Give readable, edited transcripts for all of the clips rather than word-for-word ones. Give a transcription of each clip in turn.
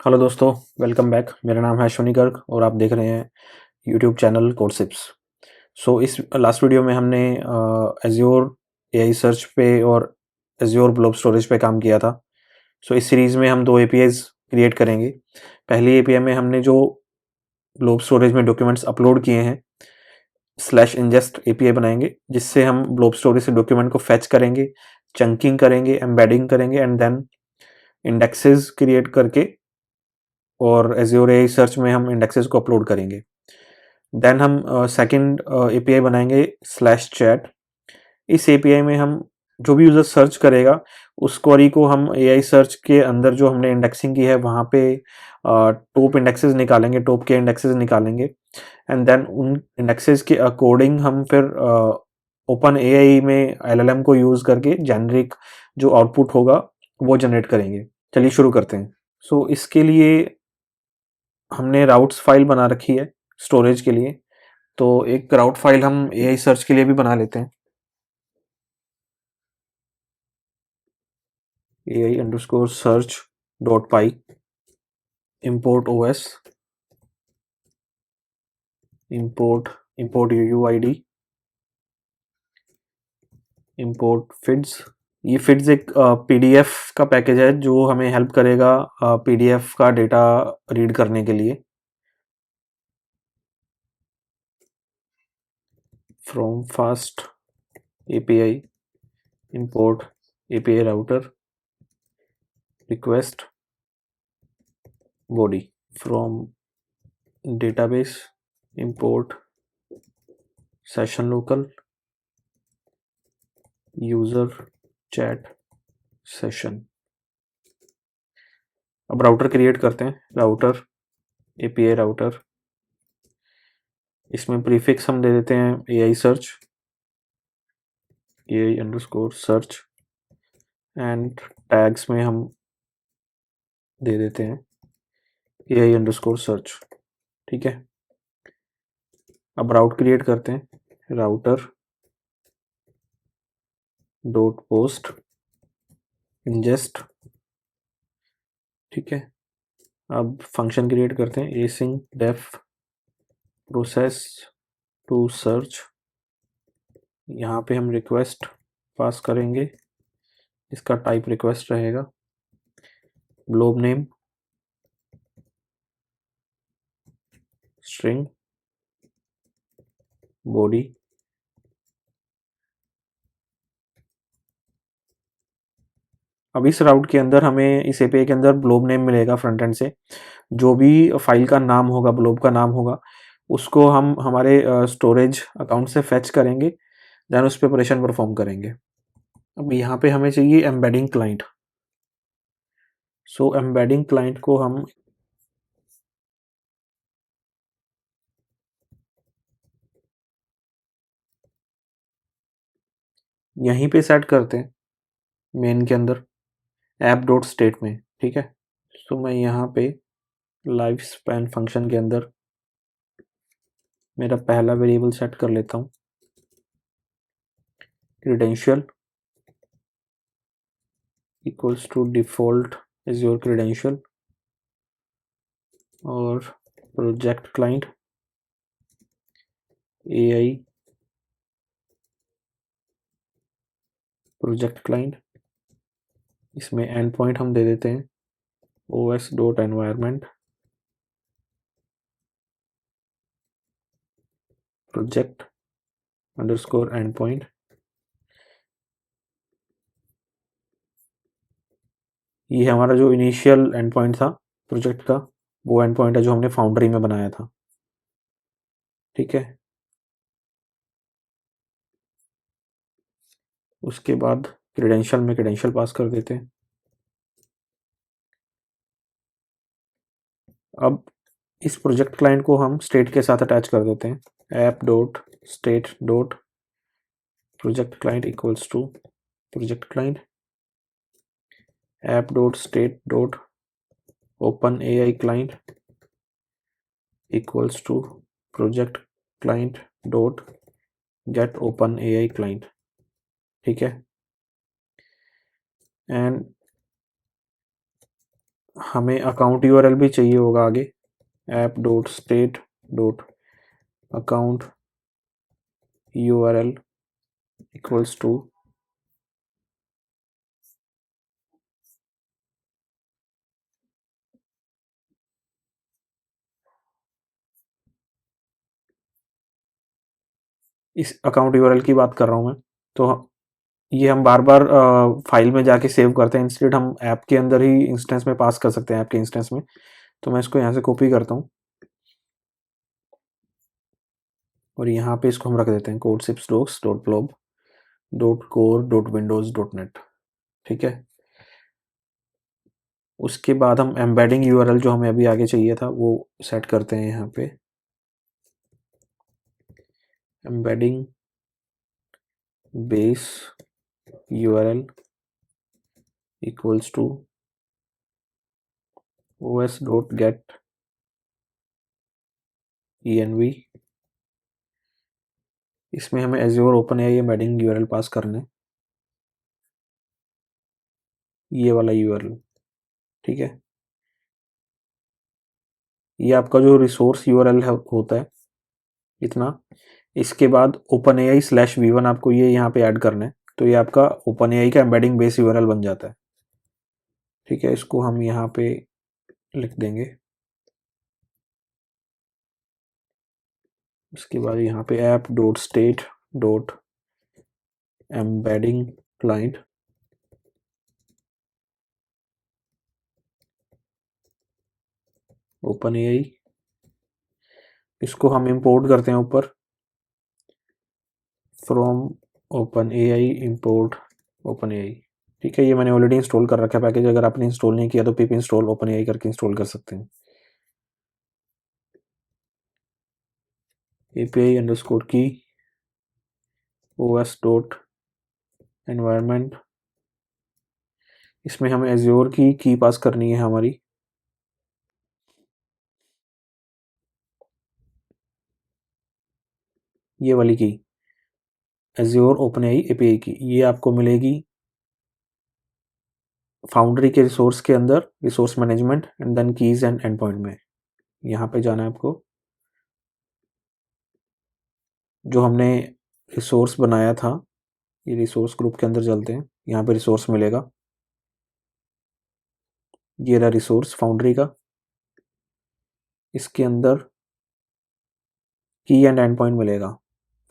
Hello दोस्तों, welcome back. मेरा नाम है अश्विनी गर्ग और आप देख रहे हैं यूट्यूब चैनल कोडसिप्स। इस लास्ट वीडियो में हमने एज्योर एआई सर्च पे और एज्योर ब्लोब स्टोरेज पे काम किया था। इस सीरीज़ में हम दो एपीआईज क्रिएट करेंगे। पहली एपीआई में हमने जो ब्लोब स्टोरेज में डॉक्यूमेंट्स अपलोड किए हैं स्लैश इंजेस्ट एपीआई बनाएंगे, जिससे हम ब्लोब स्टोरेज से डॉक्यूमेंट को फैच करेंगे, चंकिंग करेंगे, एम्बेडिंग करेंगे एंड देन इंडेक्सेस क्रिएट करके और एज्योर एआई सर्च में हम इंडेक्सेस को अपलोड करेंगे। देन हम सेकंड एपीआई बनाएंगे स्लैश चैट। इस एपीआई में हम जो भी यूज़र सर्च करेगा उस क्वेरी को हम एआई सर्च के अंदर जो हमने इंडेक्सिंग की है वहाँ पे टॉप इंडेक्सेस निकालेंगे, टॉप के इंडेक्सेस निकालेंगे एंड देन उन इंडेक्सेस के अकॉर्डिंग हम फिर ओपन एआई में एलएलएम को यूज़ करके जेनरिक जो आउटपुट होगा वो जनरेट करेंगे। चलिए शुरू करते हैं। इसके लिए हमने राउट्स फाइल बना रखी है स्टोरेज के लिए। तो एक राउट फाइल हम एआई सर्च के लिए भी बना लेते हैं। ai_search.py import os import uuid import fids। ये fids एक पीडीएफ का पैकेज है जो हमें हेल्प करेगा पीडीएफ का डेटा रीड करने के लिए। from fast api import api router request body। from database import session local user chat session। अब राउटर क्रिएट करते हैं। राउटर एपीआई राउटर, इसमें प्रीफिक्स हम दे देते हैं AI search, ai_search and tags में हम दे देते हैं ai_search। ठीक है। अब राउट क्रिएट करते हैं। Router dot post ingest. ठीक है। अब फंक्शन क्रिएट करते हैं async def process to search. यहाँ पे हम रिक्वेस्ट पास करेंगे, इसका टाइप रिक्वेस्ट रहेगा। Blob name string body. अब इस राउट के अंदर हमें इस एपीआई के अंदर ब्लोब नेम मिलेगा फ्रंट एंड से। जो भी फाइल का नाम होगा, ब्लोब का नाम होगा, उसको हम हमारे स्टोरेज अकाउंट से फैच करेंगे, देन उस पर ऑपरेशन परफॉर्म करेंगे। अब यहाँ पे हमें चाहिए एम्बेडिंग क्लाइंट। एम्बेडिंग क्लाइंट को हम यहीं पे सेट करते हैं मेन के अंदर ऐप डॉट स्टेट में। ठीक है। मैं यहाँ पे लाइफ स्पैन फंक्शन के अंदर मेरा पहला वेरिएबल सेट कर लेता हूँ credential equals to default is your credential और project client AI project client. इसमें एंड पॉइंट हम दे देते हैं os dot environment project underscore end point. ये हमारा जो इनिशियल एंड पॉइंट था प्रोजेक्ट का, वो एंड पॉइंट है जो हमने फाउंड्री में बनाया था। ठीक है। उसके बाद क्रीडेंशियल में क्रीडेंशियल पास कर देते हैं। अब इस प्रोजेक्ट क्लाइंट को हम स्टेट के साथ अटैच कर देते हैं app dot state dot project client equals to project client app dot state dot open AI client equals to project client dot get open AI client. ठीक है। एंड हमें अकाउंट यूआरएल भी चाहिए होगा आगे, app dot state dot account URL equals to इस account URL की बात कर रहा हूँ मैं। तो ये हम बार बार फाइल में जाके सेव करते हैं, इंस्टेड हम ऐप के अंदर ही इंस्टेंस में पास कर सकते हैं, ऐप के इंस्टेंस में। तो मैं इसको यहाँ से कॉपी करता हूँ और यहाँ पे इसको हम रख देते हैं कोडसिप्स docs dot blob dot core dot windows dot net. ठीक है, उसके बाद हम एम्बेडिंग यूआरएल जो हमें अभी आगे चाहिए था वो सेट करते हैं यहाँ पे, embedding base URL equals to os dot get env। इसमें हमें Azure OpenAI embedding URL pass करना है, ये वाला यूआरएल। ठीक है, ये आपका जो रिसोर्स यूआरएल होता है इतना। इसके बाद OpenAI/v1 आपको ये यहाँ पे ऐड करना है, तो ये आपका OpenAI का एम्बेडिंग बेस यूआरएल बन जाता है। ठीक है, इसको हम यहाँ पे लिख देंगे। उसके बाद यहाँ पे app dot state dot embedding client OpenAI, इसको हम इंपोर्ट करते हैं ऊपर, फ्रॉम OpenAI इंपोर्ट OpenAI। ठीक है, ये मैंने ऑलरेडी इंस्टॉल कर रखा है पैकेज, अगर आपने इंस्टॉल नहीं किया तो पिप इंस्टॉल OpenAI करके इंस्टॉल कर सकते हैं। API अंडरस्कोर की OS डॉट एनवायरमेंट, इसमें हमें एज्योर की पास करनी है हमारी, ये वाली की, एज्योर OpenAI API की। ये आपको मिलेगी फाउंड्री के रिसोर्स के अंदर, resource management and then keys and end point में। यहाँ पे जाना है आपको, जो हमने रिसोर्स बनाया था, ये रिसोर्स ग्रुप के अंदर चलते हैं, यहाँ पे रिसोर्स मिलेगा, ये रहा रिसोर्स फाउंड्री का। इसके अंदर की एंड एंड पॉइंट मिलेगा,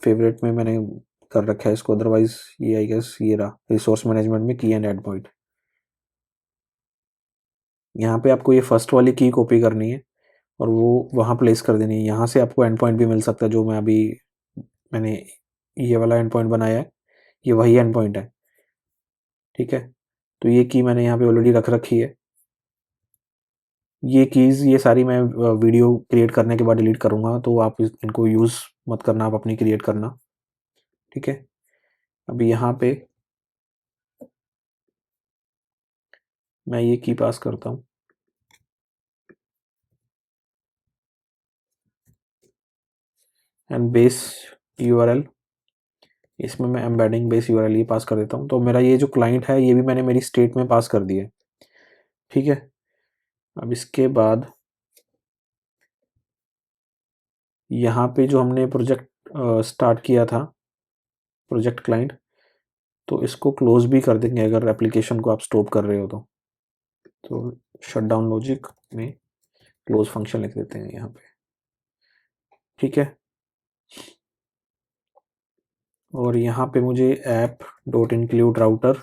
फेवरेट में मैंने कर रखा है इसको, अदरवाइज ये आई गेस ये रहा रिसोर्स मैनेजमेंट में की एंड एंड पॉइंट। यहाँ पे आपको ये फर्स्ट वाली की कॉपी करनी है और वो वहाँ प्लेस कर देनी है। यहाँ से आपको एंड पॉइंट भी मिल सकता है, जो मैंने ये वाला एंड पॉइंट बनाया है, ये वही एंड पॉइंट है। ठीक है, तो ये की मैंने यहाँ पे ऑलरेडी रख रखी है। ये कीज़ ये सारी मैं वीडियो क्रिएट करने के बाद डिलीट करूँगा, तो आप इनको यूज़ मत करना, आप अपनी क्रिएट करना। ठीक है, अभी यहाँ पे मैं ये की पास करता हूँ, एंड बेस यूआरएल, इसमें मैं एम्बेडिंग बेस यूआरएल ये पास कर देता हूँ। तो मेरा ये जो क्लाइंट है ये भी मैंने मेरी स्टेट में पास कर दिया है। ठीक है, अब इसके बाद यहाँ पे जो हमने प्रोजेक्ट स्टार्ट किया था, प्रोजेक्ट क्लाइंट, तो इसको क्लोज भी कर देंगे अगर एप्लीकेशन को आप स्टॉप कर रहे हो तो शटडाउन लॉजिक में क्लोज फंक्शन लिख देते हैं यहाँ पे। ठीक है, और यहाँ पे मुझे ऐप डॉट इंक्लूड राउटर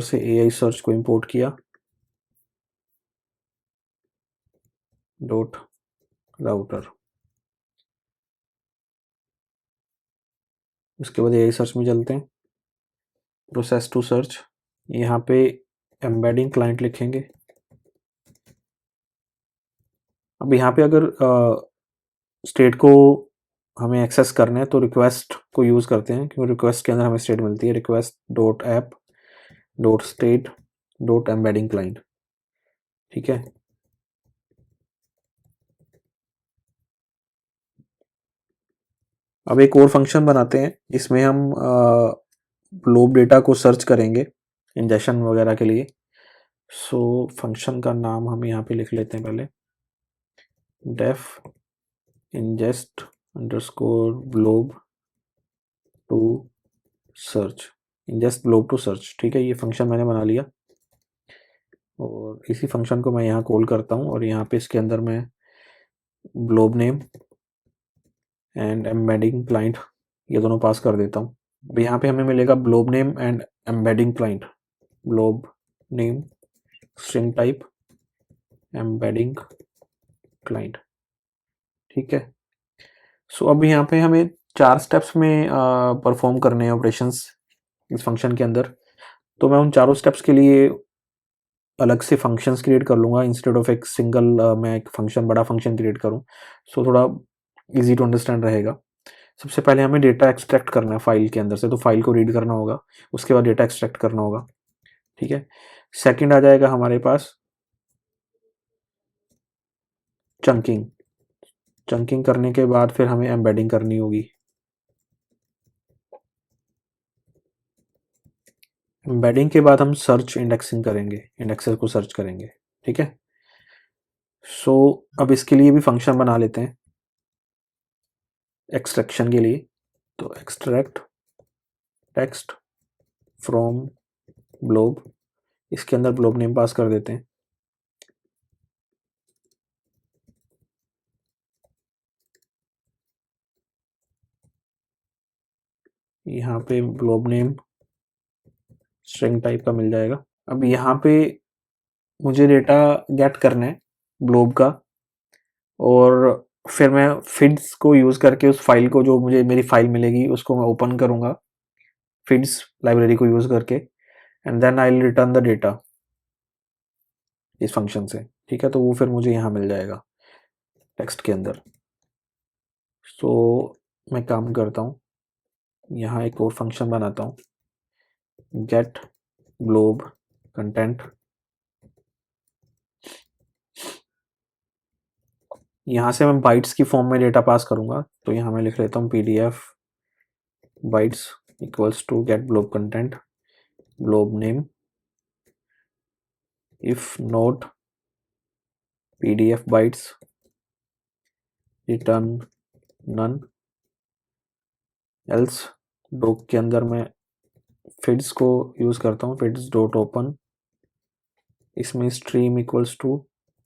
से AI सर्च को इंपोर्ट किया, डॉट राउटर। उसके बाद AI सर्च में चलते हैं, प्रोसेस टू सर्च, यहाँ पे एम्बेडिंग क्लाइंट लिखेंगे। अब यहाँ पे अगर स्टेट को हमें एक्सेस करना है तो रिक्वेस्ट को यूज़ करते हैं, क्योंकि रिक्वेस्ट के अंदर हमें स्टेट मिलती है, request dot app dot state dot embedding client. ठीक है, अब एक और फंक्शन बनाते हैं, इसमें हम ग्लोब डेटा को सर्च करेंगे इंजेक्शन वगैरह के लिए। सो फंक्शन का नाम हम यहाँ पे लिख लेते हैं पहले, def ingest underscore blob to search, ingest blob to search. ठीक है, ये फंक्शन मैंने बना लिया और इसी फंक्शन को मैं यहाँ कॉल करता हूँ और यहाँ पे इसके अंदर मैं globe name and embedding client ये दोनों पास कर देता हूँ। अब यहाँ पे हमें मिलेगा globe name and embedding client, globe name string type embedding client. ठीक है, सो अब यहाँ पे हमें 4 स्टेप्स में परफॉर्म करने हैं ऑपरेशंस इस फंक्शन के अंदर। तो मैं उन चारों स्टेप्स के लिए अलग से फंक्शंस क्रिएट कर लूँगा इंस्टेड ऑफ एक सिंगल मैं एक फंक्शन बड़ा फंक्शन क्रिएट करूँ, सो थोड़ा इजी टू अंडरस्टैंड रहेगा। सबसे पहले हमें डेटा एक्सट्रैक्ट करना है फाइल के अंदर से, तो फाइल को रीड करना होगा, उसके बाद डेटा एक्सट्रैक्ट करना होगा। ठीक है, सेकंड आ जाएगा हमारे पास चंकिंग, चंकिंग करने के बाद फिर हमें एम्बेडिंग करनी होगी। एम्बेडिंग के बाद हम सर्च इंडेक्सिंग करेंगे, इंडेक्सेस को सर्च करेंगे। ठीक है, सो अब इसके लिए भी फंक्शन बना लेते हैं एक्सट्रैक्शन के लिए। तो एक्सट्रैक्ट टेक्स्ट फ्रॉम ग्लोब, इसके अंदर ग्लोब नेम पास कर देते हैं। यहाँ पे ग्लोब नेम स्ट्रिंग टाइप का मिल जाएगा। अब यहाँ पे मुझे डेटा गेट करना है ग्लोब का और फिर मैं फिड्स को यूज़ करके उस फाइल को, जो मुझे मेरी फाइल मिलेगी उसको मैं ओपन करूँगा फिड्स लाइब्रेरी को यूज़ करके and then I will return the data इस फंक्शन से। ठीक है, तो वो फिर मुझे यहाँ मिल जाएगा टेक्स्ट के अंदर। सो मैं काम करता हूँ, यहाँ एक और फंक्शन बनाता हूँ, गेट ग्लोब कंटेंट। यहाँ से मैं बाइट्स की फॉर्म में डेटा पास करूँगा, तो यहाँ मैं लिख लेता हूँ pdf bytes equals to get blob content blob name, if not pdf bytes return none, else doc के अंदर मैं फिड्स को यूज़ करता हूँ, फिड्स डॉट ओपन, इसमें stream equals to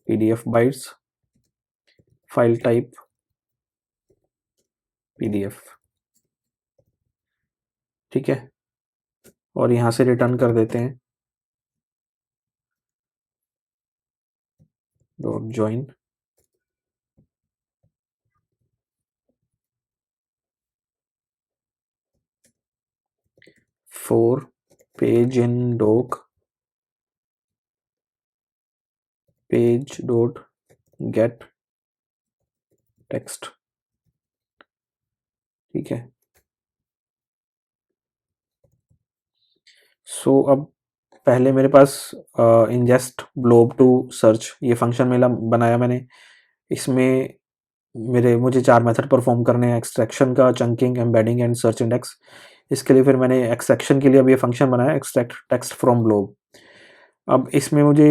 pdf bytes, file type pdf। ठीक है, और यहाँ से रिटर्न कर देते हैं dot join for page in doc page dot get text। ठीक है, सो अब पहले मेरे पास ingest glob to search ये फंक्शन मेरा बनाया मैंने, इसमें मुझे 4 मेथड परफॉर्म करने हैं, एक्सट्रैक्शन का, chunking, embedding and search index. इसके लिए फिर मैंने एक्सट्रैक्शन के लिए अब ये फंक्शन बनाया एक्सट्रैक्ट टेक्स्ट फ्रॉम ग्लोब। अब इसमें मुझे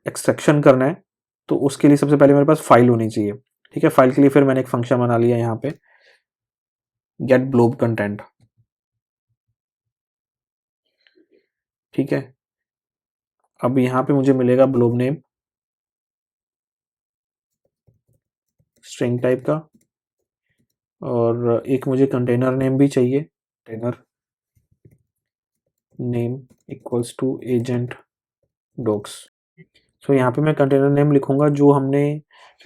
एक्सट्रैक्शन करना है, तो उसके लिए सबसे पहले मेरे पास फाइल होनी चाहिए। ठीक है, फाइल के लिए फिर मैंने एक फंक्शन बना लिया यहाँ पे गेट ग्लोब कंटेंट। ठीक है, अब यहाँ पे मुझे मिलेगा ग्लोब नेम स्ट्रिंग टाइप का और एक मुझे कंटेनर नेम भी चाहिए, container name equals to agent docs. So यहाँ पे मैं कंटेनर नेम लिखूंगा जो हमने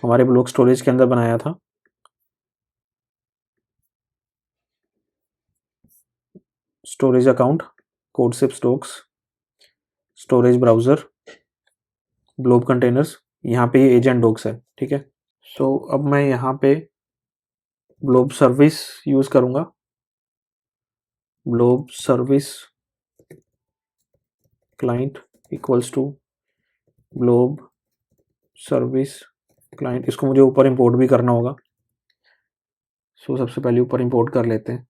हमारे ब्लॉक स्टोरेज के अंदर बनाया था। स्टोरेज अकाउंट कोडसिप्स docs storage browser blob containers, यहाँ पे ये एजेंट डॉक्स है। ठीक है, सो अब मैं यहाँ पे ग्लोब सर्विस यूज करूंगा, blob service client equals to blob service client, इसको मुझे ऊपर इंपोर्ट भी करना होगा। सो सबसे पहले ऊपर इंपोर्ट कर लेते हैं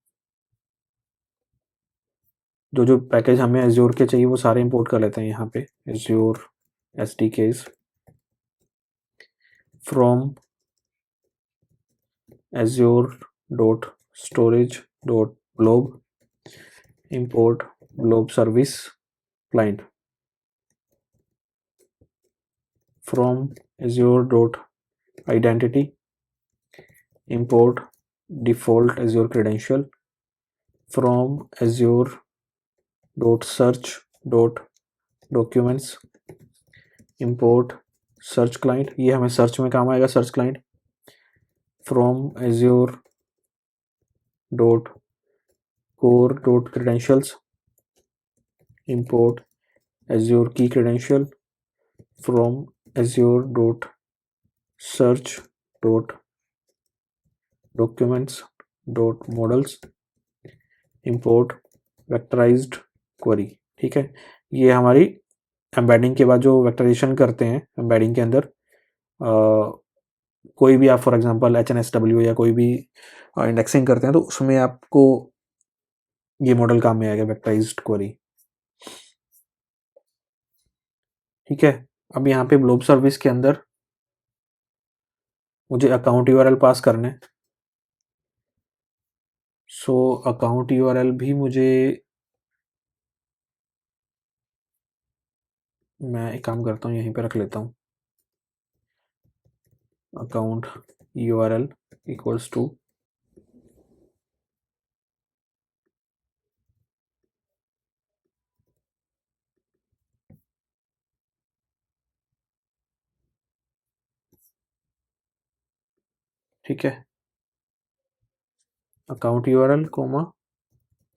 जो जो पैकेज हमें एज्योर के चाहिए वो सारे इंपोर्ट कर लेते हैं यहाँ पे। Azure SDKs from azure.storage.blob import blob service client from azure.identity import default azure credential from azure.search.documents import search client, ये हमें सर्च में काम आएगा search client. from azure.core.credentials import azure key credential from azure.search.documents.models import vectorized query। ठीक है, ये हमारी embedding के बाद जो वेक्टराइजेशन करते हैं एम्बेडिंग के अंदर, कोई भी आप फॉर एग्जांपल HNSW या कोई भी इंडेक्सिंग करते हैं तो उसमें आपको ये मॉडल काम में आएगा, वेक्टराइज्ड क्वेरी। ठीक है, अब यहाँ पे ब्लोब सर्विस के अंदर मुझे अकाउंट URL पास करने, सो अकाउंट URL भी मुझे, मैं एक काम करता हूँ यहीं पे रख लेता हूँ, अकाउंट URL इक्वल्स टू ठीक है, अकाउंट URL कोमा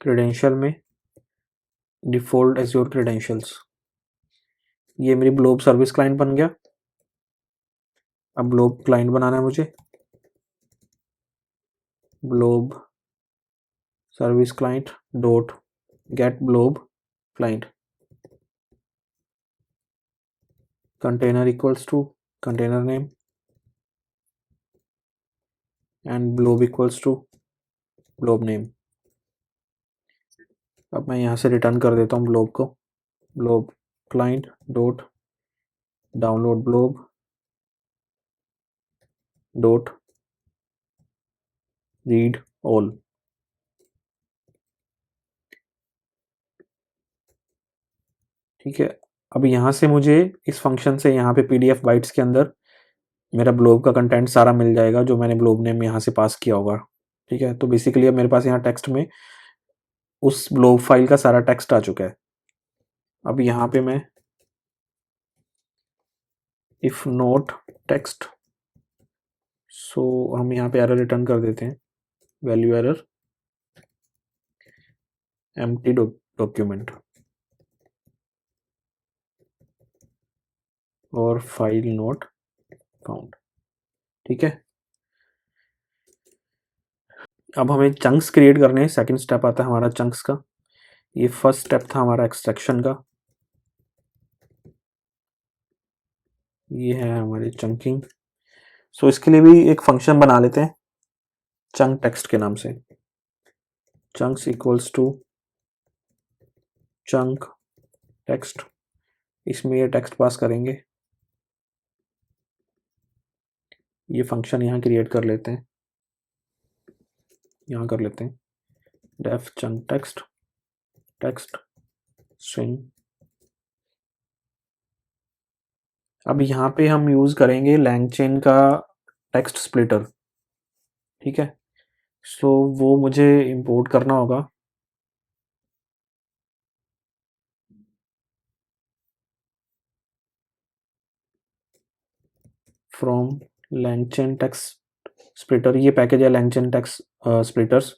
क्रेडेंशियल में डिफॉल्ट एज्योर क्रेडेंशियल्स, ये मेरी ब्लोब सर्विस क्लाइंट बन गया। अब ब्लोब क्लाइंट बनाना है मुझे, blob service client dot get blob client, container equals to container name and blob equals to blob name. अब मैं यहाँ से रिटर्न कर देता हूँ ब्लोब को, blob client dot download blob dot read all. ठीक है, अब यहाँ से मुझे इस फंक्शन से यहाँ पे PDF बाइट्स के अंदर मेरा ब्लोब का कंटेंट सारा मिल जाएगा जो मैंने ब्लोब नेम यहाँ से पास किया होगा। ठीक है, तो बेसिकली अब मेरे पास यहाँ टेक्स्ट में उस ब्लोब फाइल का सारा टेक्स्ट आ चुका है। अब यहाँ पे मैं इफ नॉट टेक्स्ट, सो हम यहाँ पे एरर रिटर्न कर देते हैं, वैल्यू एरर एम्प्टी डॉक्यूमेंट और फाइल नॉट फाउंड। ठीक है, अब हमें चंक्स क्रिएट करने हैं, सेकंड स्टेप आता है हमारा चंक्स का। ये फर्स्ट स्टेप था हमारा एक्सट्रैक्शन का, ये है हमारी चंकिंग। सो इसके लिए भी एक फंक्शन बना लेते हैं चंक टेक्स्ट के नाम से, chunks equals to chunk text, इसमें ये टेक्स्ट पास करेंगे, ये फंक्शन यहाँ क्रिएट कर लेते हैं, यहाँ कर लेते हैं def chunk text text string. अब यहाँ पे हम यूज करेंगे LangChain का टेक्स्ट स्प्लिटर। ठीक है, सो वो मुझे इंपोर्ट करना होगा, फ्रॉम LangChain टेक्स्ट स्प्लिटर, ये पैकेज है LangChain टेक्स्ट स्प्लिटर्स।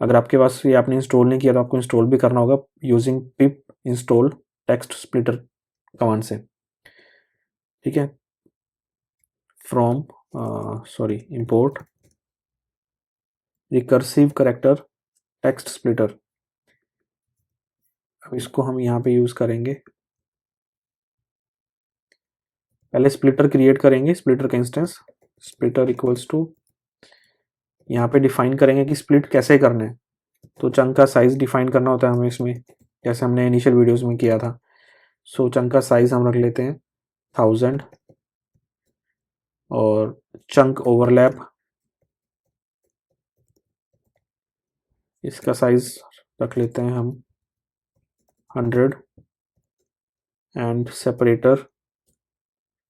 अगर आपके पास ये आपने इंस्टॉल नहीं किया तो आपको इंस्टॉल भी करना होगा यूजिंग पिप इंस्टॉल टेक्स्ट स्प्लिटर कमांड से। ठीक है, from sorry import recursive character text splitter, अब इसको हम यहाँ पे यूज करेंगे, पहले स्प्लिटर क्रिएट करेंगे, स्प्लिटर का इंस्टेंस स्प्लिटर इक्वल्स टू, यहाँ पे डिफाइन करेंगे कि स्प्लिट कैसे करना है, तो चंक का साइज डिफाइन करना होता है हमें इसमें, जैसे हमने इनिशियल वीडियोस में किया था। सो चंक का साइज हम रख लेते हैं 1000 और चंक ओवरलैप इसका साइज रख लेते हैं हम 100 एंड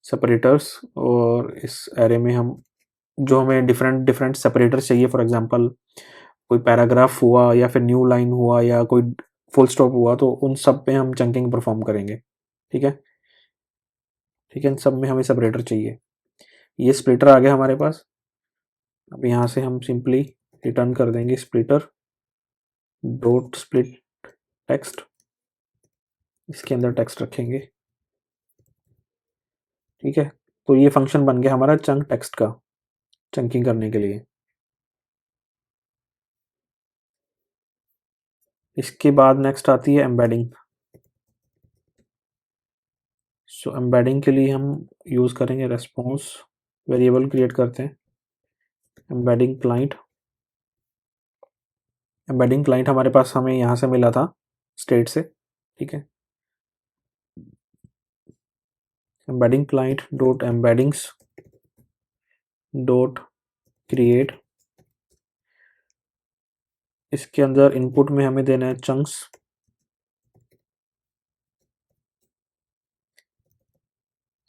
सेपरेटर्स और इस एरे में हम जो हमें डिफरेंट डिफरेंट सेपरेटर्स चाहिए, फॉर एग्जांपल कोई पैराग्राफ हुआ या फिर न्यू लाइन हुआ या कोई फुल स्टॉप हुआ, तो उन सब पे हम चंकिंग परफॉर्म करेंगे। ठीक है, इन सब में हमें सेपरेटर चाहिए। ये स्प्लिटर आ गया हमारे पास। अब यहाँ से हम सिंपली रिटर्न कर देंगे स्प्लिटर डॉट स्प्लिट टेक्स्ट, इसके अंदर टेक्स्ट रखेंगे। ठीक है, तो ये फंक्शन बन गया हमारा चंक टेक्स्ट का, चंकिंग करने के लिए। इसके बाद नेक्स्ट आती है एम्बेडिंग। सो एम्बेडिंग के लिए हम यूज़ करेंगे रेस्पॉन्स वेरिएबल क्रिएट करते हैं एम्बेडिंग क्लाइंट। एम्बेडिंग क्लाइंट हमारे पास हमें यहाँ से मिला था स्टेट से। ठीक है, embedding client dot embeddings dot create, इसके अंदर इनपुट में हमें देना है चंक्स।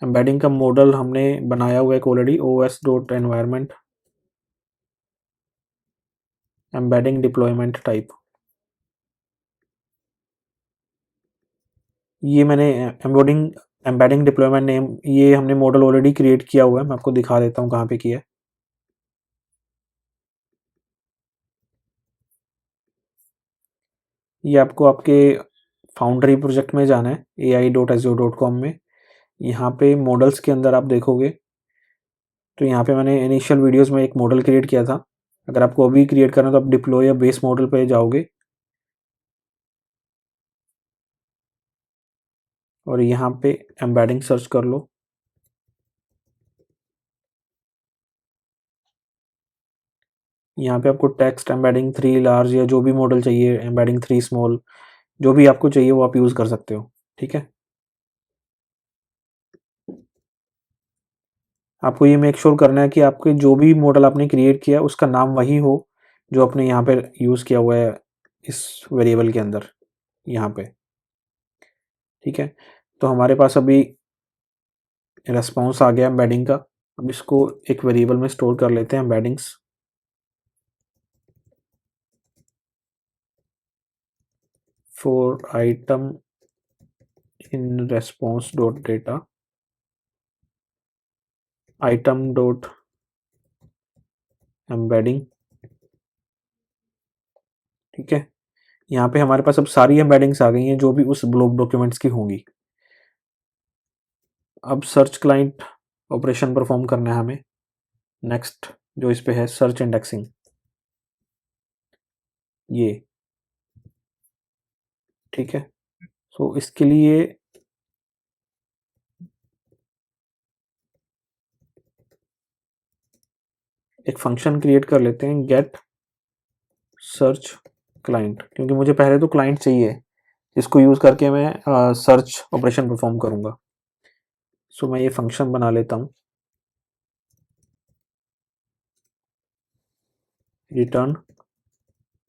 एम्बेडिंग का मॉडल हमने बनाया हुआ है already, os dot environment embedding deployment type. ये मैंने एम्बेडिंग डिप्लॉयमेंट नेम, ये हमने मॉडल ऑलरेडी क्रिएट किया हुआ है। मैं आपको दिखा देता हूँ कहाँ पे किया है। ये आपको आपके फाउंड्री प्रोजेक्ट में जाना है ai.azure.com में। यहाँ पे मॉडल्स के अंदर आप देखोगे तो यहाँ पे मैंने इनिशियल वीडियोस में एक मॉडल क्रिएट किया था। अगर आपको अभी क्रिएट करना है तो आप डिप्लॉय या बेस मॉडल पे जाओगे और यहाँ पे एम्बेडिंग सर्च कर लो। यहाँ पे आपको टेक्स्ट एम्बेडिंग 3 लार्ज या जो भी मॉडल चाहिए, एम्बेडिंग 3 स्मॉल, जो भी आपको चाहिए वो आप यूज़ कर सकते हो। ठीक है, आपको ये मेक श्योर करना है कि आपके जो भी मॉडल आपने क्रिएट किया उसका नाम वही हो जो आपने यहाँ पे यूज़ किया हुआ है इस वेरिएबल के अंदर, यहाँ पे। ठीक है, तो हमारे पास अभी रेस्पॉन्स आ गया एम्बेडिंग का। अब इसको एक वेरिएबल में स्टोर कर लेते हैं embeddings. For item in response dot data item dot embedding. ठीक है, यहाँ पे हमारे पास अब सारी एम्बेडिंग्स आ गई हैं जो भी उस ब्लॉक डॉक्यूमेंट्स की होंगी। अब सर्च क्लाइंट ऑपरेशन परफॉर्म करना है हमें। नेक्स्ट जो इस पे है सर्च इंडेक्सिंग, ये। ठीक है, सो इसके लिए एक फंक्शन क्रिएट कर लेते हैं गेट सर्च क्लाइंट, क्योंकि मुझे पहले तो क्लाइंट चाहिए इसको यूज़ करके मैं सर्च ऑपरेशन परफॉर्म करूँगा। सो मैं ये फंक्शन बना लेता हूँ रिटर्न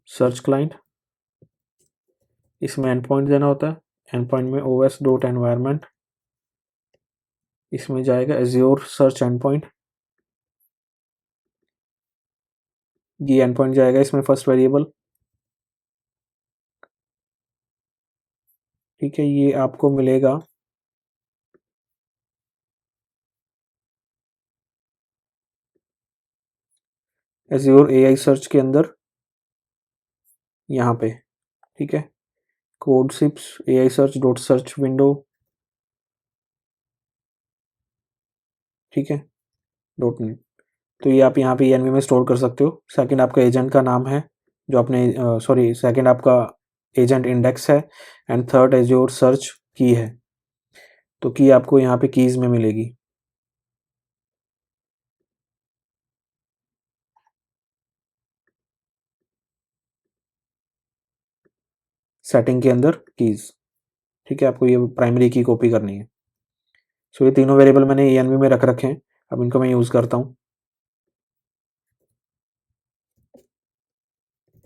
सर्च क्लाइंट। इसमें एंड पॉइंट देना होता है, एंड पॉइंट में os डॉट एनवायरमेंट, इसमें जाएगा एज्योर सर्च एंड पॉइंट। ये एंड पॉइंट जाएगा इसमें फर्स्ट वेरिएबल। ठीक है, ये आपको मिलेगा एज्योर AI सर्च के अंदर, यहाँ पे। ठीक है, कोड सिप्स AI search dot search window. ठीक है, डॉट नेट। तो ये आप यहाँ पे env में स्टोर कर सकते हो। सेकंड आपका एजेंट का नाम है जो आपने सॉरी सेकंड आपका एजेंट इंडेक्स है एंड थर्ड एज्योर सर्च की है, तो की आपको यहाँ पे कीज में मिलेगी। सेटिंग के अंदर कीज, ठीक है, आपको ये प्राइमरी की कॉपी करनी है। सो ये तीनों वेरिएबल मैंने env में रख रखे हैं, अब इनको मैं यूज करता हूँ।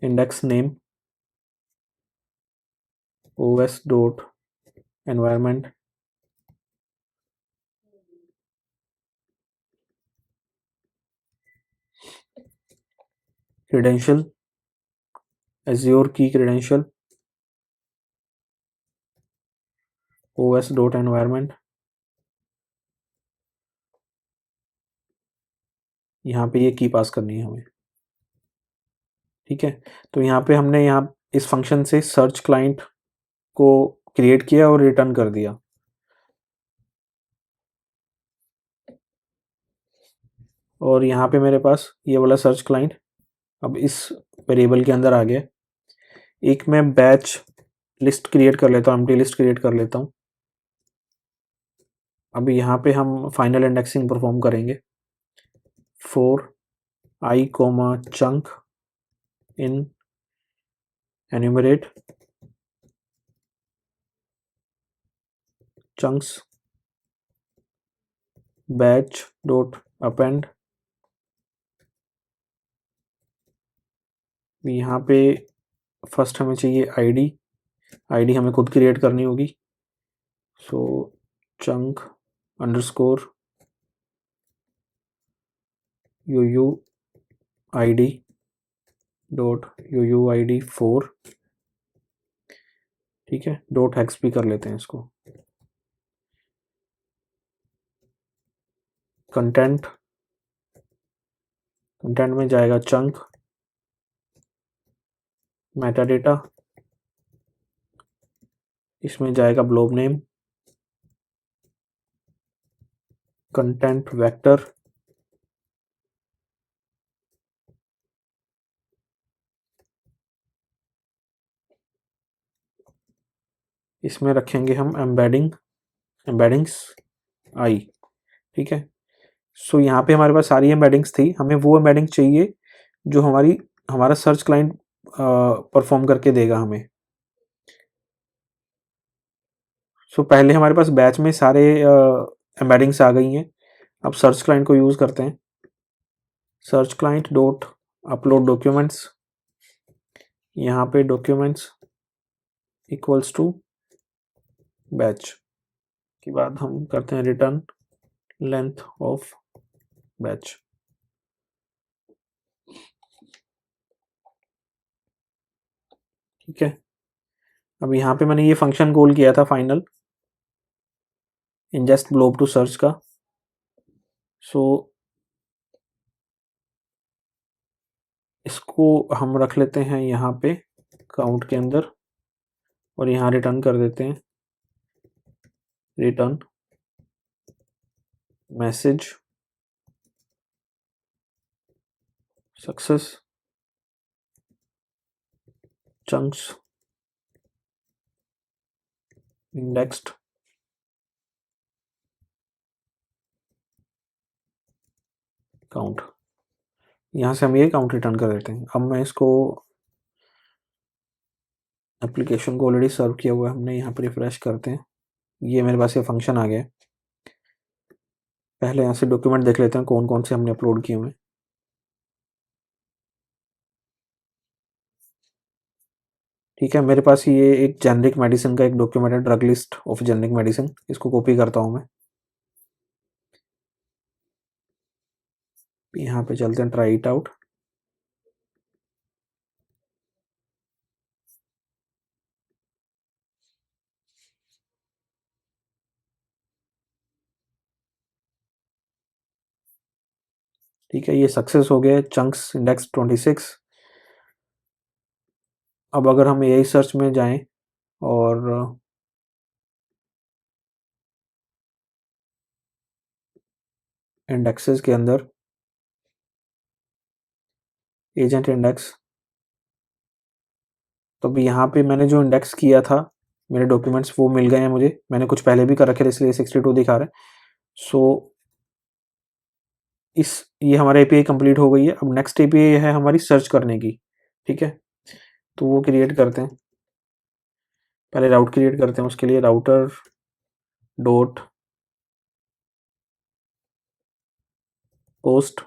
Index name os dot environment credential azure की क्रेडेंशियल os डॉट एनवायरमेंट, यहाँ पे ये की पास करनी है हमें, ठीक है। तो यहाँ पे हमने यहाँ इस फंक्शन से सर्च क्लाइंट को क्रिएट किया और रिटर्न कर दिया। और यहाँ पे मेरे पास ये वाला सर्च क्लाइंट अब इस वेरिएबल के अंदर आ गया। एक मैं बैच लिस्ट क्रिएट कर लेता हूँ, एम्प्टी लिस्ट क्रिएट कर लेता हूँ। अब यहाँ पे हम फाइनल इंडेक्सिंग परफॉर्म करेंगे। For I coma chunk in enumerate chunks batch dot append. यहाँ पे फर्स्ट हमें चाहिए आईडी हमें खुद क्रिएट करनी होगी। So chunk underscore UU ID dot UU ID 4, ठीक है, डॉट हेक्स भी कर लेते हैं इसको। कंटेंट में जाएगा चंक मेटा डेटा, इसमें जाएगा ब्लॉब नेम, कंटेंट वेक्टर, इसमें रखेंगे हम एम्बेडिंग्स आई, ठीक है। सो यहाँ पे हमारे पास सारी एम्बेडिंग्स थी, हमें वो एम्बेडिंग चाहिए जो हमारा सर्च क्लाइंट परफॉर्म करके देगा हमें। सो पहले हमारे पास बैच में सारे एम्बेडिंग्स आ गई हैं। अब सर्च क्लाइंट को यूज करते हैं। Search client dot upload documents, यहाँ पे डॉक्यूमेंट्स इक्वल्स टू बैच के बाद हम करते हैं रिटर्न लेंथ ऑफ बैच, ठीक है। अब यहाँ पे मैंने ये फंक्शन कॉल किया था final ingest blob to search का। सो इसको हम रख लेते हैं यहाँ पे काउंट के अंदर और यहाँ रिटर्न कर देते हैं return message success chunks indexed count. यहाँ से हम ये काउंट रिटर्न कर देते हैं। अब मैं इसको एप्लीकेशन को ऑलरेडी सर्व किया हुआ है हमने, यहाँ पर रिफ्रेश करते हैं, ये मेरे पास ये फंक्शन आ गया। पहले यहाँ से डॉक्यूमेंट देख लेते हैं कौन कौन से हमने अपलोड किए हुए हैं। ठीक है, मेरे पास ये एक जेनरिक मेडिसिन का एक डॉक्यूमेंट है, drug list of generic medicine, इसको कॉपी करता हूँ मैं। यहाँ पे चलते हैं ट्राई इट आउट। ठीक है, ये सक्सेस हो गया चंक्स इंडेक्स 26। अब अगर हम एआई सर्च में जाएं और इंडेक्सेस के अंदर एजेंट इंडेक्स, तो अभी यहाँ पे मैंने जो इंडेक्स किया था मेरे डॉक्यूमेंट्स वो मिल गए हैं मुझे, मैंने कुछ पहले भी कर रखे थे इसलिए 62 दिखा रहे हैं। सो ये हमारा एपीआई कंप्लीट हो गई है। अब नेक्स्ट एपीआई है हमारी सर्च करने की, ठीक है, तो वो क्रिएट करते हैं। पहले राउट क्रिएट करते हैं, उसके लिए router dot post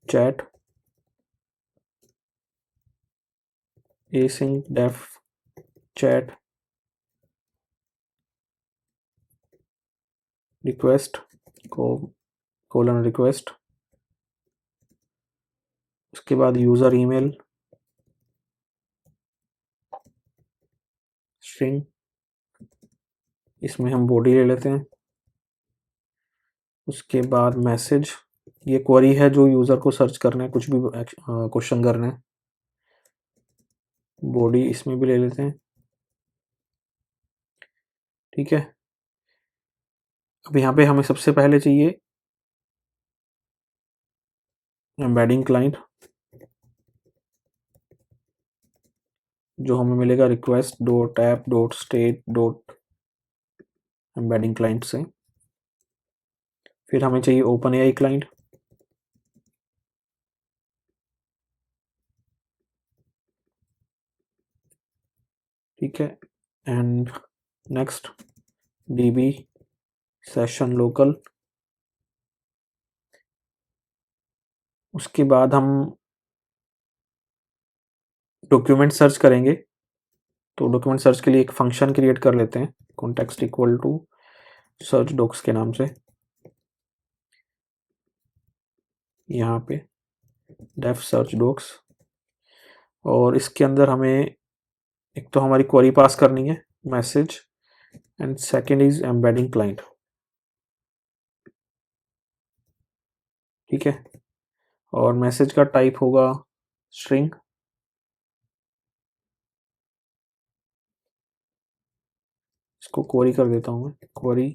chat async def chat request को कोलन रिक्वेस्ट, उसके बाद यूज़र ईमेल स्ट्रिंग, इसमें हम बॉडी ले लेते हैं। उसके बाद मैसेज, ये क्वेरी है जो यूज़र को सर्च करना है, कुछ भी क्वेश्चन करना है। बॉडी इसमें भी ले लेते हैं, ठीक है। अब यहाँ पे हमें सबसे पहले चाहिए एम्बेडिंग क्लाइंट, जो हमें मिलेगा request dot app dot state dot embedding client से। फिर हमें चाहिए ओपन एआई क्लाइंट, ठीक है। And next db session local. उसके बाद हम डॉक्यूमेंट सर्च करेंगे, तो डॉक्यूमेंट सर्च के लिए एक फंक्शन क्रिएट कर लेते हैं, context equal to search docs के नाम से। यहाँ पे डेफ सर्च डॉक्स, और इसके अंदर हमें एक तो हमारी क्वेरी पास करनी है message, and second is embedding client, ठीक है। और मैसेज का टाइप होगा स्ट्रिंग, इसको क्वेरी कर देता हूँ मैं, query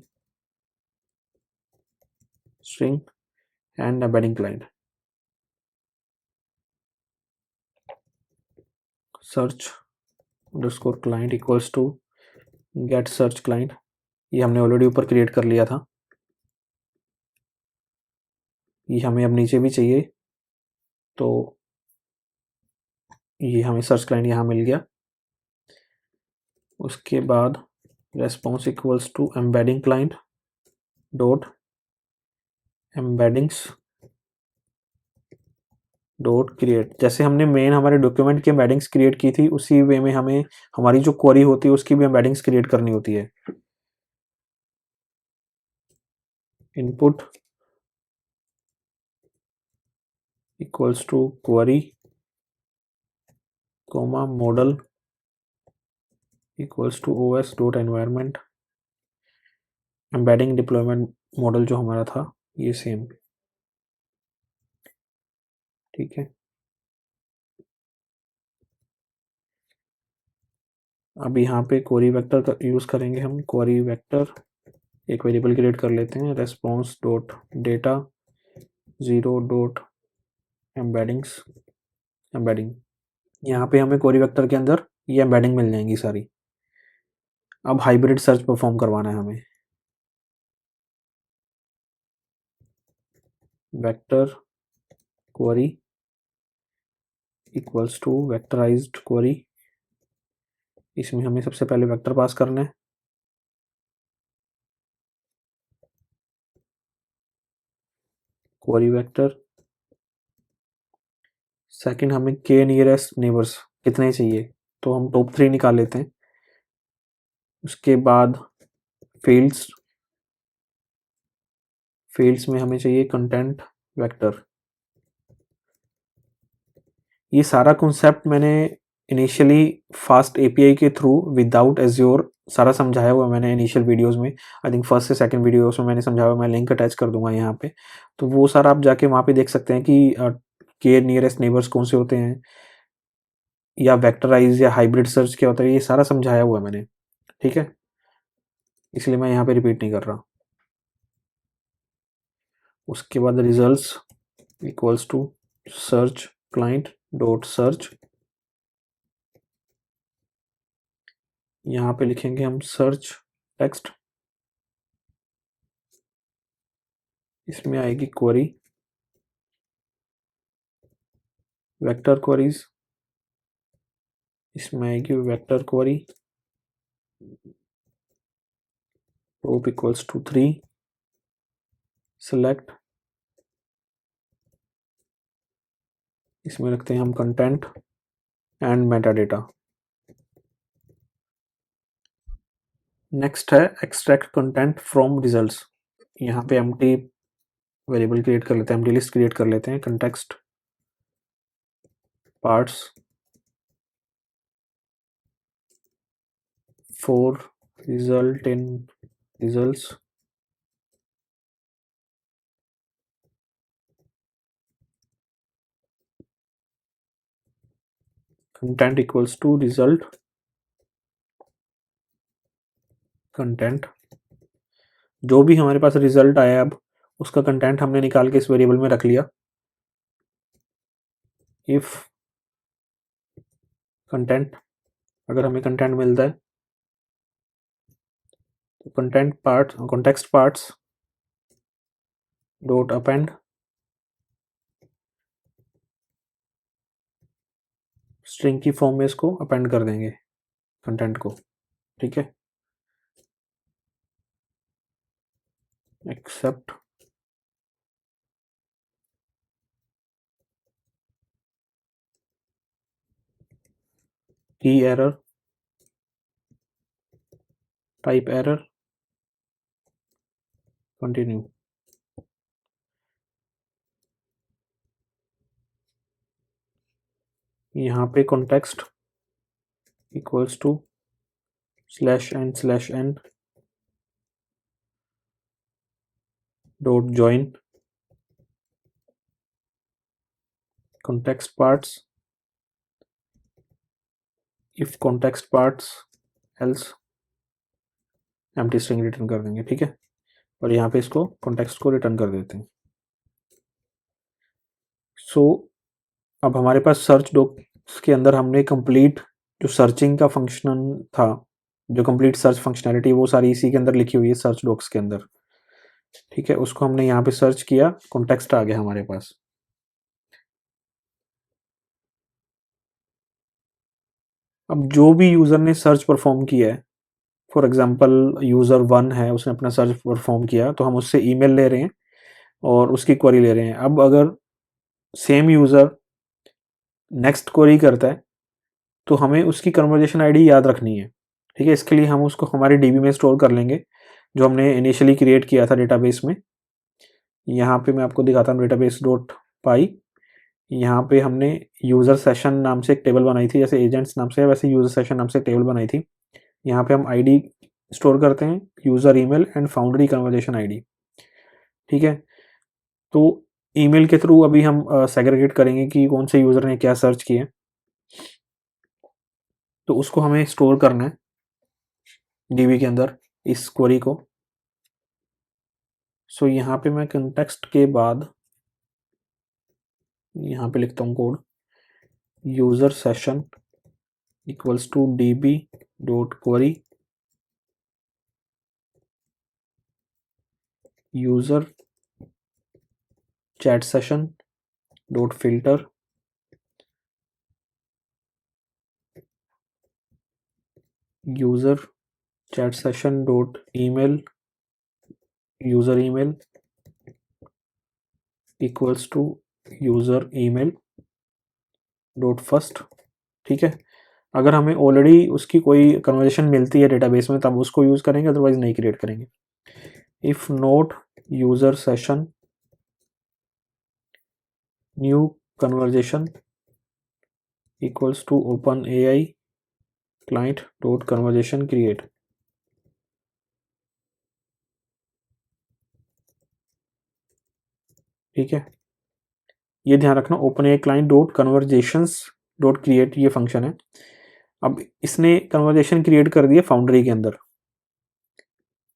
string and embedding client. Search underscore client equals to get search client, ये हमने ऑलरेडी ऊपर क्रिएट कर लिया था, ये हमें अब नीचे भी चाहिए, तो ये हमें सर्च क्लाइंट यहाँ मिल गया। उसके बाद response equals to embedding client dot embeddings dot create. जैसे हमने मेन हमारे डॉक्यूमेंट की एम्बेडिंग्स क्रिएट की थी, उसी वे में हमें हमारी जो क्वेरी होती है उसकी भी एम्बेडिंग्स क्रिएट करनी होती है। Input equals to query comma model equals to os dot environment, embedding deployment model जो हमारा था ये सेम, ठीक है। अब यहाँ पे क्वेरी वेक्टर का यूज़ करेंगे हम, क्वेरी वेक्टर एक वेरिएबल क्रिएट कर लेते हैं, response dot data 0 dot embeddings embedding. यहाँ पे हमें क्वेरी वेक्टर के अंदर ये एम्बेडिंग मिल जाएंगी सारी। अब हाइब्रिड सर्च परफॉर्म करवाना है हमें, vector query equals to vectorized query, इसमें हमें सबसे पहले वेक्टर पास करना है, क्वेरी वेक्टर। सेकंड हमें के नियरेस्ट नेबर्स कितने चाहिए, तो हम टॉप 3 निकाल लेते हैं। उसके बाद फील्ड्स, फील्ड्स में हमें चाहिए कंटेंट वेक्टर। ये सारा कॉन्सेप्ट मैंने इनिशियली फास्ट एपीआई के थ्रू विदाउट एज्योर सारा समझाया हुआ मैंने इनिशियल वीडियोस में। आई थिंक फर्स्ट से सेकंड वीडियोस में मैंने समझाया हुआ, मैं लिंक अटैच कर दूंगा यहाँ पे, तो वो सारा आप जाके वहाँ पे देख सकते हैं कि के नियरेस्ट नेबर्स कौन से होते हैं, या वेक्टराइज या हाइब्रिड सर्च क्या होता है, ये सारा समझाया हुआ है मैंने, ठीक है। इसलिए मैं यहाँ पे रिपीट नहीं कर रहा। उसके बाद results equals to search client dot search, यहाँ पे लिखेंगे हम सर्च टेक्स्ट, इसमें आएगी क्वेरी वेक्टर क्वेरीज, इसमें आएगी vector query rope equals to 3, select, इसमें रखते हैं हम content and metadata. Next है एक्सट्रैक्ट कंटेंट फ्रॉम रिजल्ट्स। यहाँ पे एम्प्टी वेरिएबल क्रिएट कर लेते हैं, एम्प्टी लिस्ट क्रिएट कर लेते हैं, context parts for result in results, content equals to result content. जो भी हमारे पास रिजल्ट आया अब उसका कंटेंट हमने निकाल के इस वेरिएबल में रख लिया। इफ कंटेंट, अगर हमें कंटेंट मिलता है तो content part context parts dot append string की फॉर्म में इसको अपेंड कर देंगे कंटेंट को, ठीक है। एक्सेप्ट की एरर, टाइप एरर, कंटिन्यू। यहाँ पे context equals to /n dot join context parts, if context parts else empty string return कर देंगे, ठीक है। और यहाँ पे इसको कॉन्टेक्स्ट को रिटर्न कर देते हैं। सो अब हमारे पास सर्च डॉक्स के अंदर हमने कंप्लीट जो सर्चिंग का फंक्शन था, जो कंप्लीट सर्च फंक्शनैलिटी, वो सारी इसी के अंदर लिखी हुई है सर्च डॉक्स के अंदर, ठीक है। उसको हमने यहाँ पे सर्च किया, कॉन्टेक्स्ट आ गया हमारे पास। अब जो भी यूज़र ने सर्च परफॉर्म किया है, फॉर एग्जांपल यूज़र 1 है, उसने अपना सर्च परफॉर्म किया, तो हम उससे ईमेल ले रहे हैं और उसकी क्वेरी ले रहे हैं। अब अगर सेम यूज़र नेक्स्ट क्वेरी करता है तो हमें उसकी कन्वर्जेशन आईडी याद रखनी है, ठीक है। इसके लिए हम उसको हमारे डीबी में स्टोर कर लेंगे जो हमने इनिशियली क्रिएट किया था डेटाबेस में। यहाँ पे मैं आपको दिखाता हूँ डेटाबेस डॉट पाई। यहाँ पे हमने यूज़र सेशन नाम से एक टेबल बनाई थी, जैसे एजेंट्स नाम से है वैसे यूज़र सेशन नाम से एक टेबल बनाई थी। यहाँ पे हम आईडी स्टोर करते हैं, user email and foundry conversation ID, ठीक है। तो ईमेल के थ्रू अभी हम सेग्रीगेट करेंगे कि कौन से यूज़र ने क्या सर्च किया, तो उसको हमें स्टोर करना है डीबी के अंदर इस क्वेरी को। सो यहाँ पे मैं कंटेक्स्ट के बाद यहाँ पे लिखता हूँ code, user session equals to db dot query user chat session dot filter user chat session dot email user email equals to user email dot first, ठीक है। अगर हमें ऑलरेडी उसकी कोई कन्वर्जेशन मिलती है डेटाबेस में तब उसको यूज़ करेंगे, अदरवाइज नहीं क्रिएट करेंगे। If not user session new conversation equals to open AI client dot conversation create, ठीक है। ये ध्यान रखना, open AI client dot conversations dot create ये फंक्शन है। अब इसने कन्वर्जेशन क्रिएट कर दिया फाउंड्री के अंदर।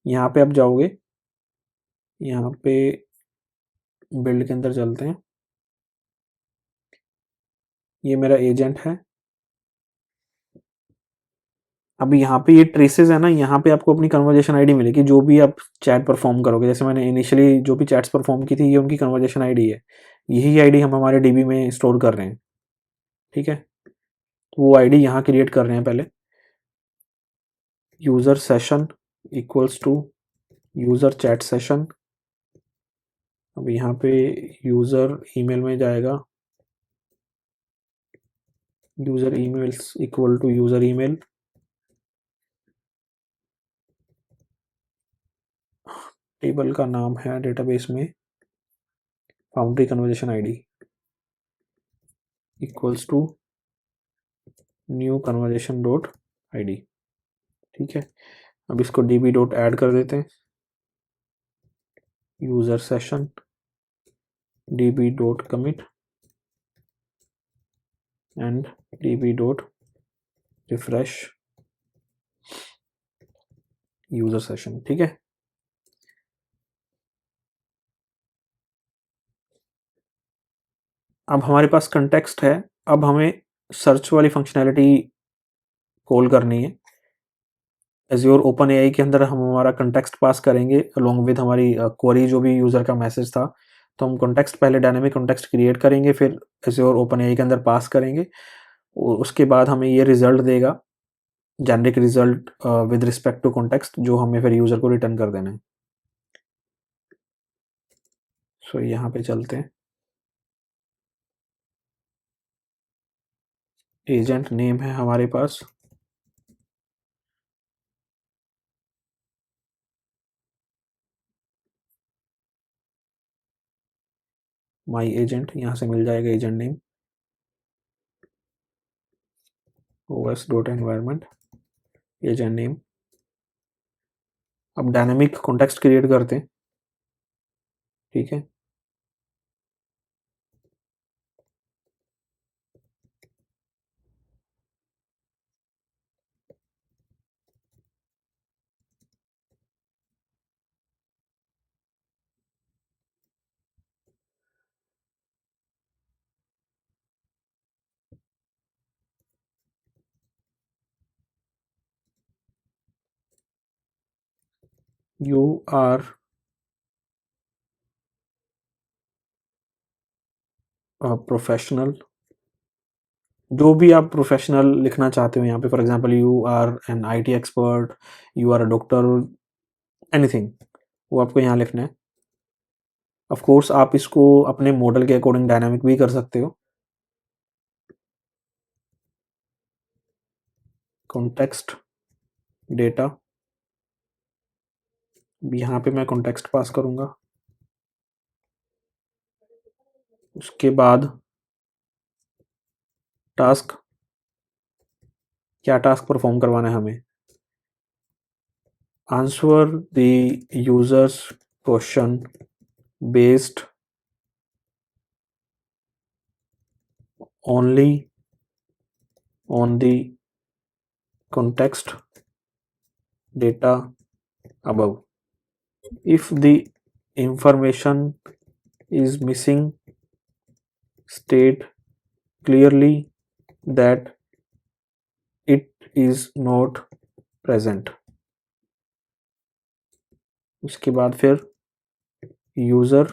यहाँ पे आप जाओगे, यहाँ पे बिल्ड के अंदर चलते हैं, ये मेरा एजेंट है। अब यहाँ पे ये ट्रेसेस है ना, यहाँ पे आपको अपनी कन्वर्जेशन आईडी मिलेगी जो भी आप चैट परफॉर्म करोगे। जैसे मैंने इनिशियली जो भी चैट्स परफॉर्म की थी ये उनकी कन्वर्जेशन आईडी है, यही आईडी हम हमारे डीबी में स्टोर कर रहे हैं, ठीक है, वो आईडी यहाँ क्रिएट कर रहे हैं पहले। User session equals to user chat session. अब यहाँ पे यूज़र ईमेल में जाएगा, user emails equal to user email, table का नाम है डेटाबेस में foundry conversation ID equals to new conversation dot ID. ठीक है, अब इसको db डॉट ऐड कर देते हैं, user session db dot commit and db dot refresh user session. ठीक है, अब हमारे पास कंटेक्स्ट है। अब हमें सर्च वाली फंक्शनैलिटी कॉल करनी है। एज़्योर ओपन एआई के अंदर हम हमारा कंटेक्स्ट पास करेंगे अलोंग विद हमारी क्वेरी, जो भी यूज़र का मैसेज था। तो हम कॉन्टेक्स्ट पहले डायनेमिक कॉन्टेक्स्ट क्रिएट करेंगे, फिर एज़्योर ओपन एआई के अंदर पास करेंगे। उसके बाद हमें ये रिजल्ट देगा, generic result with respect to context, जो हमें फिर यूज़र को रिटर्न कर देना है। सो यहाँ पे चलते हैं, एजेंट नेम है हमारे पास माई एजेंट, यहाँ से मिल जाएगा agent name os dot environment agent name. अब डायनेमिक कॉन्टेक्स्ट क्रिएट करते हैं। ठीक है, यू आर प्रोफेशनल, जो भी आप प्रोफेशनल लिखना चाहते हो यहाँ पे, for example you are an IT expert, you are a doctor, anything, वो आपको यहाँ लिखना है। ऑफ कोर्स आप इसको अपने मॉडल के अकॉर्डिंग डायनामिक भी कर सकते हो। कॉन्टेक्स्ट डेटा, यहाँ पे मैं कॉन्टेक्स्ट पास करूँगा। उसके बाद टास्क, क्या टास्क परफॉर्म करवाना है हमें। Answer the users question based only on the context data above. If the information is missing, state clearly that it is not present. उसके बाद फिर यूज़र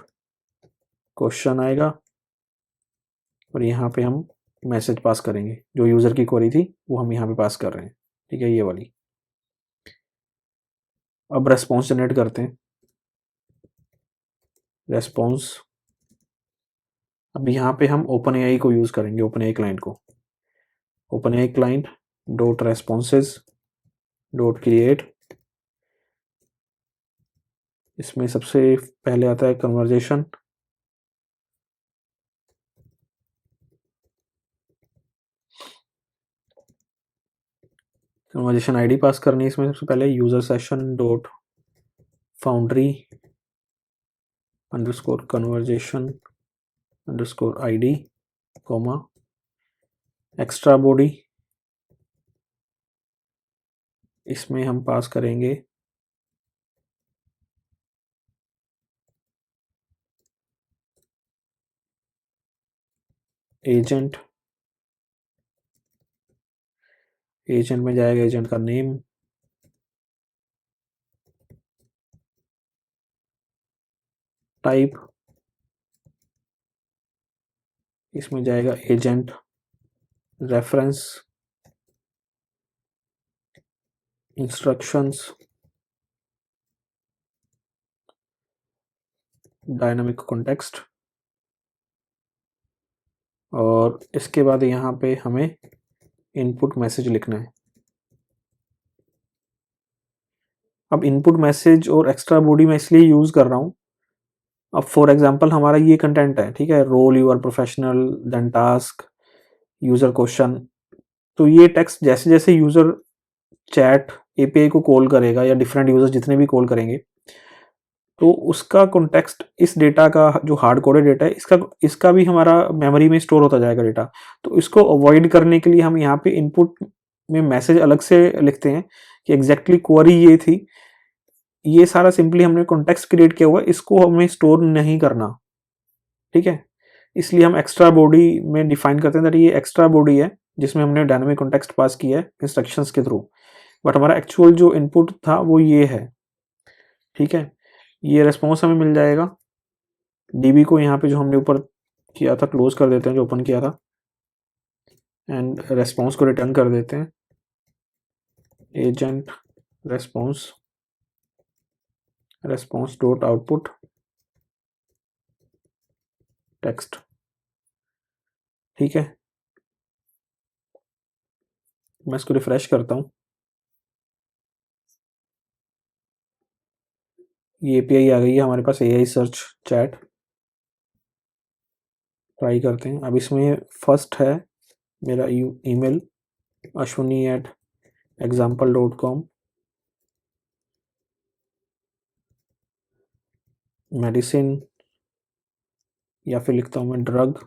क्वेश्चन आएगा और यहाँ पे हम मैसेज पास करेंगे, जो यूज़र की क्वेरी थी वो हम यहाँ पे पास कर रहे हैं। ठीक है, ये वाली। अब रेस्पॉन्स जनरेट करते हैं। रेस्पॉन्स, अब यहाँ पे हम ओपन एआई को यूज़ करेंगे, ओपन एआई क्लाइंट को। Open AI client dot responses dot create, इसमें सबसे पहले आता है कन्वर्जेशन। कन्वर्जेशन आईडी पास करनी है इसमें सबसे पहले, user session dot foundry underscore conversation underscore ID comma extra body, इसमें हम पास करेंगे एजेंट। एजेंट में जाएगा एजेंट का नेम, टाइप, इसमें जाएगा agent reference instructions dynamic context, और इसके बाद यहाँ पे हमें इनपुट मैसेज लिखना है। अब इनपुट मैसेज और एक्स्ट्रा बॉडी मैं इसलिए यूज़ कर रहा हूँ, अब फॉर एग्जांपल हमारा ये कंटेंट है, ठीक है, role you are professional, then task, user question. तो ये टेक्स्ट जैसे जैसे यूज़र चैट एपीआई को कॉल करेगा या डिफरेंट यूज़र जितने भी कॉल करेंगे, तो उसका कॉन्टेक्स्ट, इस डेटा का जो हार्ड कोडेड डेटा है, इसका भी हमारा मेमोरी में स्टोर होता जाएगा डेटा। तो इसको अवॉइड करने के लिए हम यहाँ पे इनपुट में मैसेज अलग से लिखते हैं कि एग्जैक्टली क्वेरी ये थी, ये सारा सिंपली हमने कॉन्टेक्स्ट क्रिएट किया हुआ है, इसको हमें स्टोर नहीं करना, ठीक है। इसलिए हम एक्स्ट्रा बॉडी में डिफाइन करते हैं दैट ये एक्स्ट्रा बॉडी है जिसमें हमने डायनामिक कॉन्टेक्स्ट पास किया है इंस्ट्रक्शंस के थ्रू, बट हमारा एक्चुअल जो इनपुट था वो ये है, ठीक है। ये रेस्पॉन्स हमें मिल जाएगा। डीबी को यहाँ पे जो हमने ऊपर किया था क्लोज कर देते हैं, जो ओपन किया था, एंड रेस्पॉन्स को रिटर्न कर देते हैं, agent response dot output text, ठीक है। मैं इसको रिफ्रेश करता हूँ, ये एपीआई आ गई है हमारे पास, एआई सर्च चैट। ट्राई करते हैं। अब इसमें फर्स्ट है मेरा ईमेल ashwini@example.com, मेडिसिन या फिर लिखता हूँ मैं ड्रग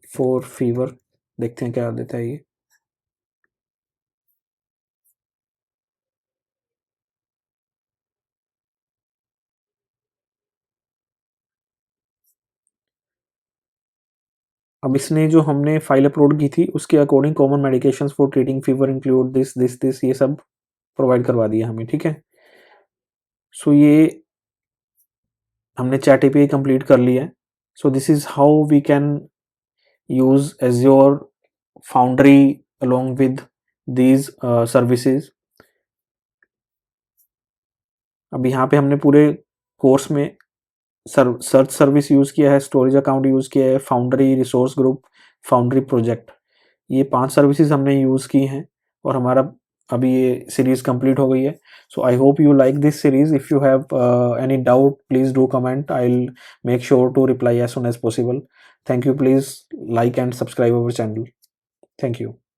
फॉर फीवर, देखते हैं क्या देता है ये। अब इसने जो हमने फाइल अपलोड की थी उसके according common medications for treating fever include this this this, ये सब प्रोवाइड करवा दिया हमें, ठीक है। सो ये हमने चैट एपीआई कंप्लीट कर लिया है। So this is how we can use Azure Foundry along with these services। अब यहाँ पे हमने पूरे कोर्स में सर्च सर्विस यूज़ किया है, स्टोरेज अकाउंट यूज़ किया है, foundry, resource group, foundry project, ये 5 सर्विसेज हमने यूज़ की हैं और हमारा अभी ये सीरीज़ कंप्लीट हो गई है। So I hope you like this series. If you have any doubt please do comment, I will make sure to reply as soon as possible. Thank you. Please like and subscribe our channel. Thank you.